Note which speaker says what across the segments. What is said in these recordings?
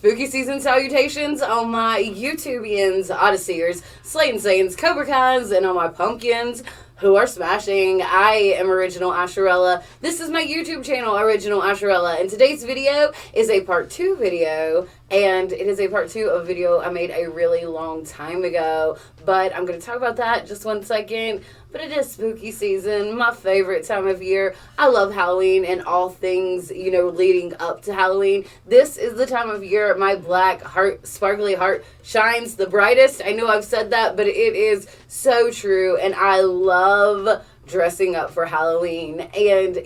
Speaker 1: Spooky season salutations on my YouTubians, Odysseers, Slayin, Sayans, Cobra Kai's, and on my pumpkins who are smashing. I am Original Asherella. This is my YouTube channel, Original Asherella, and today's video is a part 2 video, and it is a part 2 of a video I made a really long time ago, but I'm going to talk about that just one second. But it is spooky season, my favorite time of year. I love Halloween and all things, leading up to Halloween. This is the time of year my black heart, sparkly heart shines the brightest. I know I've said that, but it is so true, and I love dressing up for Halloween. And,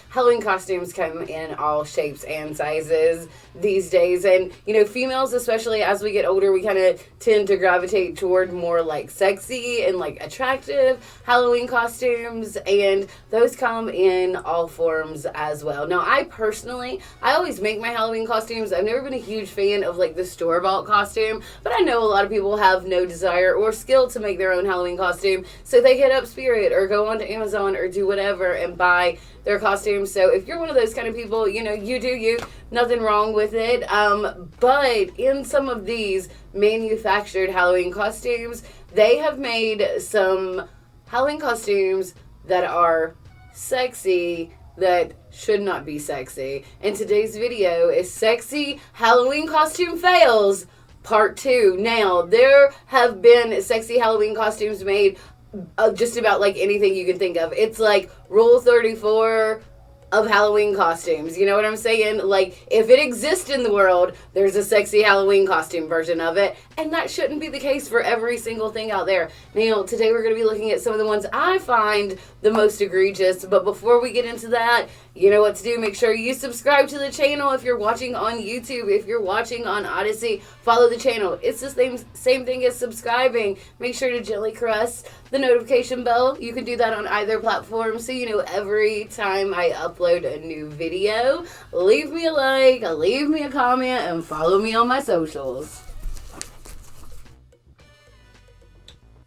Speaker 1: Halloween costumes come in all shapes and sizes these days. And, females, especially as we get older, we kind of tend to gravitate toward more like sexy and like attractive Halloween costumes. And those come in all forms as well. Now, I always make my Halloween costumes. I've never been a huge fan of like the store-bought costume, but I know a lot of people have no desire or skill to make their own Halloween costume. So they hit up Spirit or go onto Amazon or do whatever and buy their costumes. So if you're one of those kind of people, you do you, nothing wrong with it. But in some of these manufactured Halloween costumes, they have made some Halloween costumes that are sexy that should not be sexy. And today's video is Sexy Halloween Costume Fails Part 2. Now, there have been sexy Halloween costumes made just about like anything you can think of. It's like Rule 34 of Halloween costumes. You know what I'm saying? Like, if it exists in the world, there's a sexy Halloween costume version of it, and that shouldn't be the case for every single thing out there. Now, today we're going to be looking at some of the ones I find the most egregious, but before we get into that, you know what to do. Make sure you subscribe to the channel if you're watching on YouTube. If you're watching on Odyssey, follow the channel. It's the same thing as subscribing. Make sure to gently caress the notification bell. You can do that on either platform so you know every time I upload a new video. Leave me a like, leave me a comment, and follow me on my socials.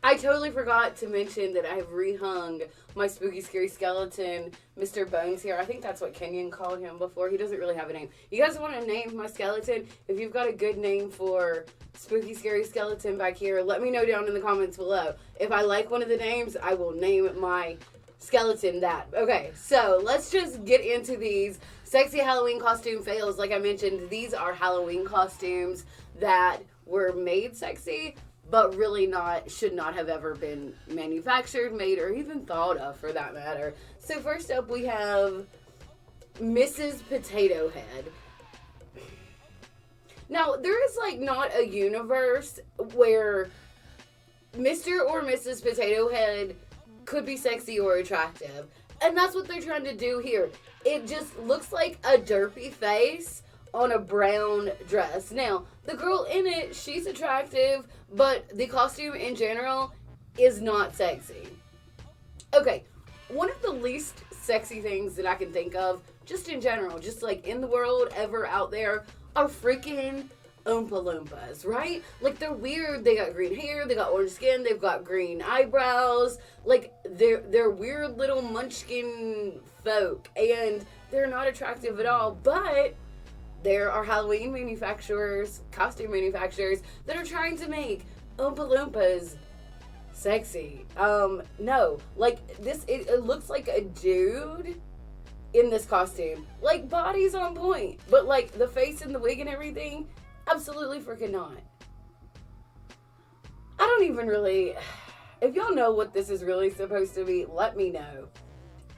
Speaker 1: I totally forgot to mention that I've rehung my spooky scary skeleton, Mr. Bones here. I think that's what Kenyon called him before. He doesn't really have a name. You guys want to name my skeleton? If you've got a good name for spooky scary skeleton back here, let me know down in the comments below. If I like one of the names, I will name my skeleton that. Okay, so let's just get into these sexy Halloween costume fails. Like I mentioned, these are Halloween costumes that were made sexy, but really should not have ever been manufactured, made, or even thought of for that matter. So first up we have Mrs. Potato Head. Now, there is like not a universe where Mr. or Mrs. Potato Head could be sexy or attractive. And that's what they're trying to do here. It just looks like a derpy face on a brown dress. Now, the girl in it, she's attractive, but the costume in general is not sexy. Okay, one of the least sexy things that I can think of, just in general, just like in the world, ever out there, are freaking Oompa Loompas, right? Like, they're weird. They got green hair, they got orange skin, they've got green eyebrows. Like, they're weird little munchkin folk, and they're not attractive at all, but there are Halloween manufacturers, costume manufacturers, that are trying to make Oompa Loompas sexy. No. Like, this, it looks like a dude in this costume. Like, body's on point, but like, the face and the wig and everything, absolutely freaking not. I don't even really, if y'all know what this is really supposed to be, let me know.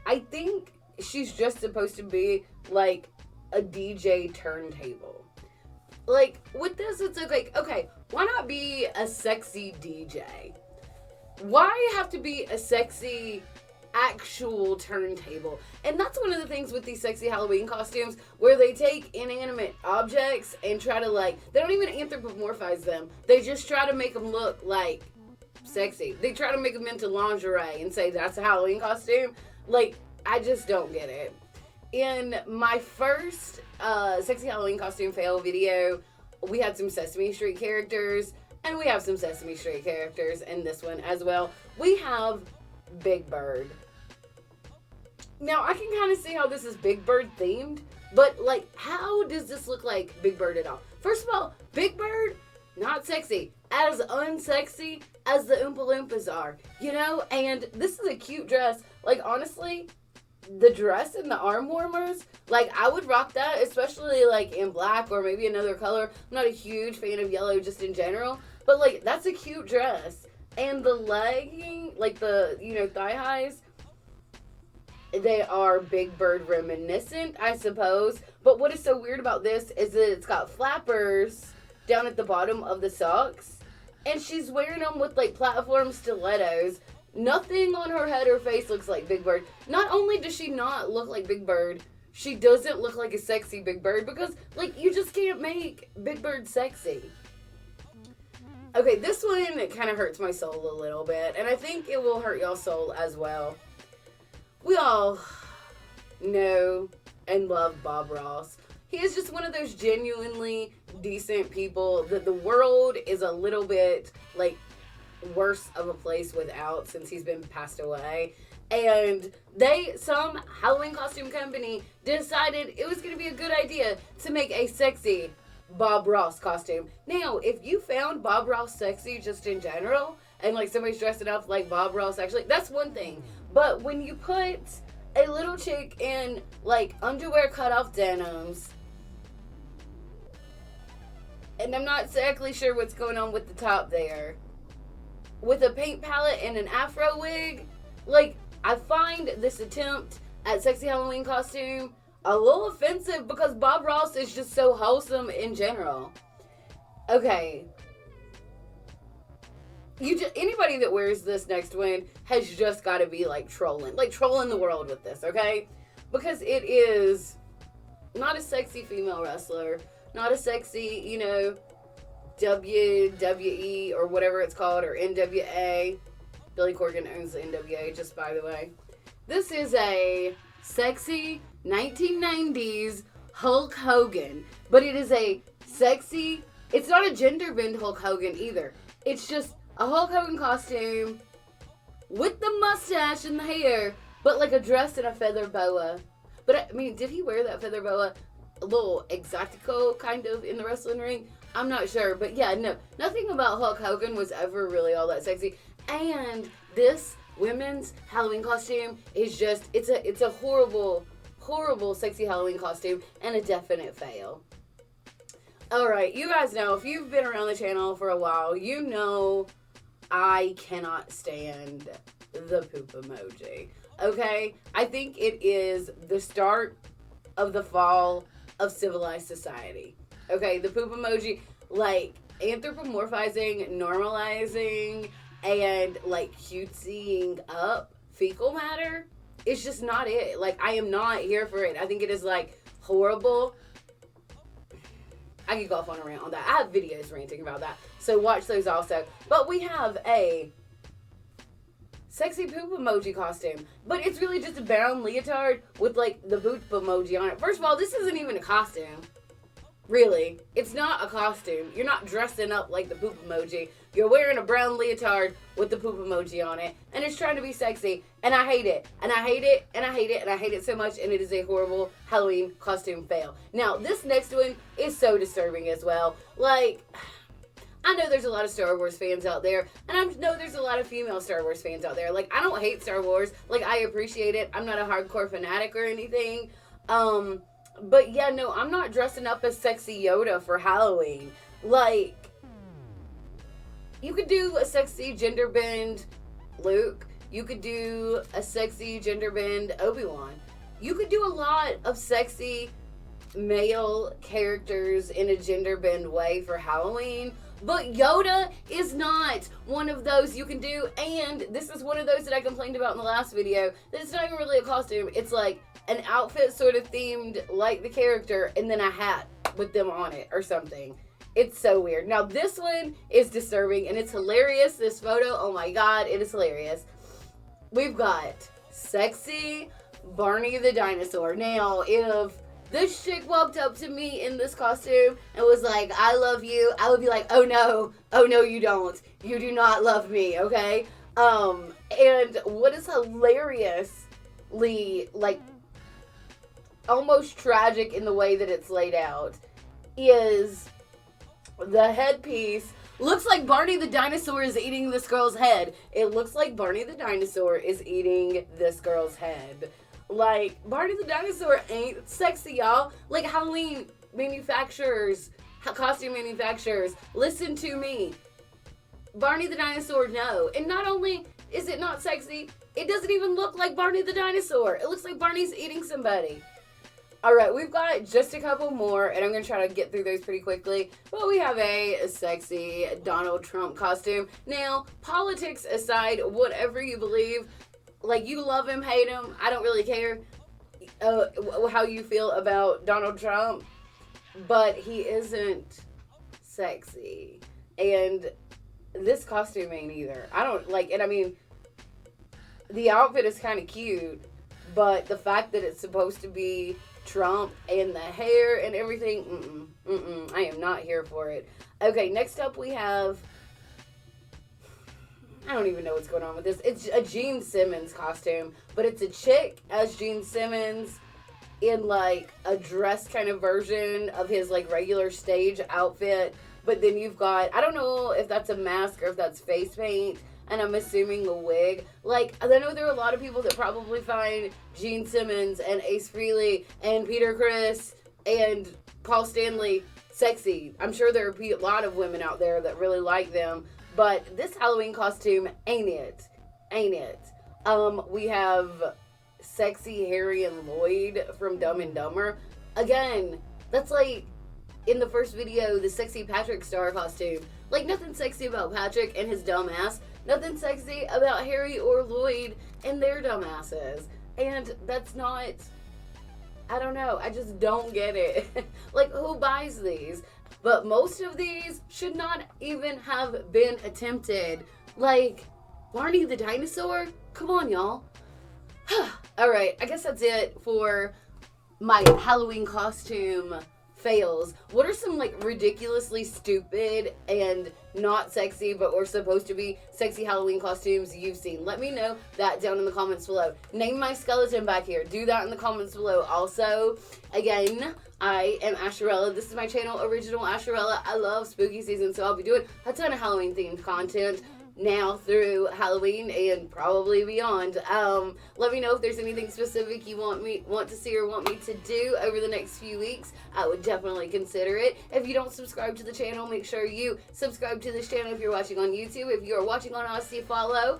Speaker 1: I think she's just supposed to be like a DJ turntable. Like, with this, it's like, okay, why not be a sexy DJ? Why have to be a sexy actual turntable? And that's one of the things with these sexy Halloween costumes, where they take inanimate objects and try to, like, they don't even anthropomorphize them. They just try to make them look like sexy. They try to make them into lingerie and say that's a Halloween costume. Like, I just don't get it. In my first sexy Halloween costume fail video, we had some Sesame Street characters, and we have some Sesame Street characters in this one as well. We have Big Bird. Now, I can kind of see how this is Big Bird themed, but like, how does this look like Big Bird at all? First of all, Big Bird, not sexy. As unsexy as the Oompa Loompas are, you know? And this is a cute dress. Like, honestly, the dress and the arm warmers, like, I would rock that, especially, like, in black or maybe another color. I'm not a huge fan of yellow just in general, but, like, that's a cute dress. And the legging, like, the, you know, thigh highs, they are Big Bird reminiscent, I suppose. But what is so weird about this is that it's got flappers down at the bottom of the socks. And she's wearing them with, like, platform stilettos. Nothing on her head or face looks like Big Bird. Not only does she not look like Big Bird, she doesn't look like a sexy Big Bird because, like, you just can't make Big Bird sexy. Okay, this one kind of hurts my soul a little bit, and I think it will hurt y'all's soul as well. We all know and love Bob Ross. He is just one of those genuinely decent people that the world is a little bit, like, worse of a place without since he's been passed away. And some Halloween costume company decided it was going to be a good idea to make a sexy Bob Ross costume. Now, if you found Bob Ross sexy just in general, and, like, somebody's dressing up like Bob Ross actually, that's one thing. But when you put a little chick in, like, underwear cut-off denims, and I'm not exactly sure what's going on with the top there, with a paint palette and an afro wig, like, I find this attempt at sexy Halloween costume a little offensive because Bob Ross is just so wholesome in general. Okay. Anybody that wears this next one has just got to be, like, trolling the world with this, okay? Because it is not a sexy female wrestler, not a sexy, you know, WWE or whatever it's called, or NWA. Billy Corgan owns the NWA, just by the way. This is a sexy 1990s Hulk Hogan, but it is a sexy, it's not a gender bend Hulk Hogan either. It's just a Hulk Hogan costume with the mustache and the hair, but like a dress and a feather boa. But I mean, did he wear that feather boa a little exotico kind of in the wrestling ring? I'm not sure, but yeah, no, nothing about Hulk Hogan was ever really all that sexy. And this women's Halloween costume is just, it's a horrible, horrible sexy Halloween costume and a definite fail. Alright, you guys know, if you've been around the channel for a while, you know I cannot stand the poop emoji. Okay? I think it is the start of the fall of civilized society. Okay, the poop emoji, like, anthropomorphizing, normalizing, and, like, cutesying up fecal matter is just not it. Like, I am not here for it. I think it is, like, horrible. I could go off on a rant on that. I have videos ranting about that, so watch those also. But we have a sexy poop emoji costume, but it's really just a brown leotard with, like, the poop emoji on it. First of all, this isn't even a costume. Really, it's not a costume. You're not dressing up like the poop emoji. You're wearing a brown leotard with the poop emoji on it, and it's trying to be sexy, and I hate it, and I hate it, and I hate it, and I hate it so much, and it is a horrible Halloween costume fail. Now, this next one is so disturbing as well. Like, I know there's a lot of Star Wars fans out there, and I know there's a lot of female Star Wars fans out there. Like, I don't hate Star Wars. Like, I appreciate it. I'm not a hardcore fanatic or anything. But yeah, no, I'm not dressing up as sexy Yoda for Halloween. Like, you could do a sexy gender bend Luke. You could do a sexy gender bend Obi-Wan. You could do a lot of sexy male characters in a gender bend way for Halloween. But Yoda is not one of those you can do. And this is one of those that I complained about in the last video. That it's not even really a costume. It's like an outfit sort of themed like the character and then a hat with them on it or something. It's so weird. Now this one is disturbing and it's hilarious. This photo, oh my god, it is hilarious. We've got sexy Barney the dinosaur. Now if this chick walked up to me in this costume and was like, I love you, I would be like, oh no you don't. You do not love me, okay? And what is hilariously, like, almost tragic in the way that it's laid out is The headpiece looks like Barney the dinosaur is eating this girl's head. It looks like Barney the dinosaur is eating this girl's head. Like, Barney the dinosaur ain't sexy, y'all. Like, Halloween manufacturers, costume manufacturers, listen to me. Barney the dinosaur, no. And not only is it not sexy, it doesn't even look like Barney the dinosaur. It looks like Barney's eating somebody. Alright, we've got just a couple more, and I'm going to try to get through those pretty quickly. But we have a sexy Donald Trump costume. Now, politics aside, whatever you believe, like, you love him, hate him, I don't really care how you feel about Donald Trump, but he isn't sexy. And this costume ain't either. I don't, like, and I mean, the outfit is kind of cute, but the fact that it's supposed to be Trump and the hair and everything, I am not here for it. Okay, next up we have, I don't even know what's going on with this. It's a Gene Simmons costume, but it's a chick as Gene Simmons in like a dress kind of version of his like regular stage outfit. But then you've got, I don't know if that's a mask or if that's face paint, and I'm assuming a wig. Like, I know there are a lot of people that probably find Gene Simmons and Ace Frehley and Peter Criss and Paul Stanley sexy. I'm sure there are a lot of women out there that really like them, but this Halloween costume ain't it. Ain't it. We have sexy Harry and Lloyd from Dumb and Dumber. Again, that's like in the first video, the sexy Patrick Star costume. Like, nothing sexy about Patrick and his dumb ass. Nothing sexy about Harry or Lloyd and their dumb asses. And that's not, I don't know, I just don't get it. Like, who buys these? But most of these should not even have been attempted. Like, Barney the dinosaur? Come on, y'all. Alright, I guess that's it for my Halloween costume fails. What are some like ridiculously stupid and not sexy but were supposed to be sexy Halloween costumes you've seen? Let me know that down in the comments below. Name my skeleton back here. Do that in the comments below. Also, again, I am Asherella. This is my channel, Original Asherella. I love spooky season, so I'll be doing a ton of Halloween themed content now through Halloween and probably beyond. Let me know if there's anything specific you want to see or want me to do over the next few weeks. I would definitely consider it. If you don't subscribe to the channel, make sure you subscribe to this channel if you're watching on YouTube. If you're watching on ODYSEE, follow.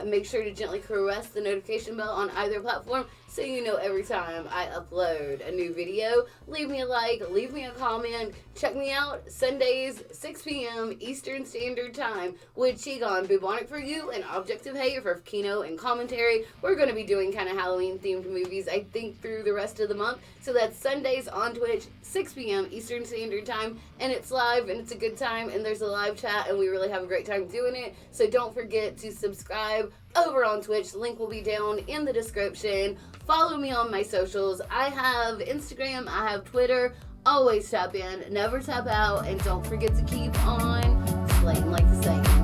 Speaker 1: Make sure to gently caress the notification bell on either platform so you know every time I upload a new video. Leave me a like, leave me a comment. Check me out Sundays, 6 p.m. Eastern Standard Time with Chigon, Bubonic for You, and Objective Hater for Kino and commentary. We're going to be doing kind of Halloween-themed movies, I think, through the rest of the month. So that's Sundays on Twitch, 6 p.m. Eastern Standard Time, and it's live, and it's a good time, and there's a live chat, and we really have a great time doing it. So don't forget to subscribe over on Twitch. The link will be down in the description. Follow me on my socials. I have Instagram, I have Twitter. Always tap in, never tap out, and don't forget to keep on slaying like the Saiyan.